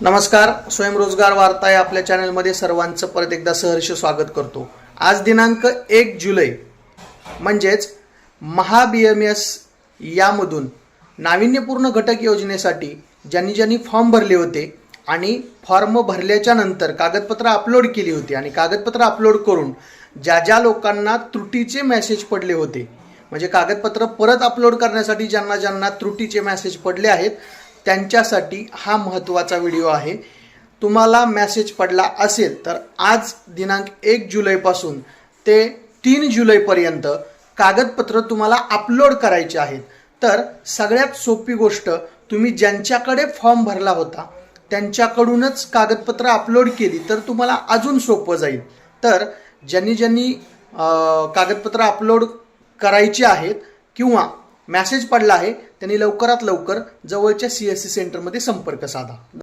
नमस्कार, स्वयंरोजगार वार्ता या आपल्या चॅनलमध्ये सर्वांचं परत एकदा सहर्ष स्वागत करतो। आज दिनांक 1 जुलै म्हणजेच महा-BMS यामधून नाविन्यपूर्ण घटक योजनेसाठी ज्यांनी फॉर्म भरले होते आणि फॉर्म भरल्याच्या नंतर कागदपत्र अपलोड केली होती आणि कागदपत्र अपलोड करून ज्या लोकांना त्रुटीचे मेसेज पडले होते, म्हणजे कागदपत्र परत अपलोड करण्यासाठी ज्यांना त्रुटीचे मेसेज पडले आहेत त्यांच्यासाठी हा महत्त्वाचा व्हिडिओ आहे। तुम्हाला मेसेज पडला असेल तर आज दिनांक 1 जुलैपासून ते 3 जुलैपर्यंत कागदपत्र तुम्हाला अपलोड करायचे आहेत। तर सगळ्यात सोपी गोष्ट, तुम्ही ज्यांच्याकडे फॉर्म भरला होता त्यांच्याकडूनच कागदपत्र अपलोड केली तर तुम्हाला अजून सोपं जाईल। तर ज्यांनी कागदपत्र अपलोड करायची आहेत किंवा मेसेज पडला आहे त्यांनी लवकरात लवकर जवळच्या CSC सेंटरमध्ये संपर्क साधा।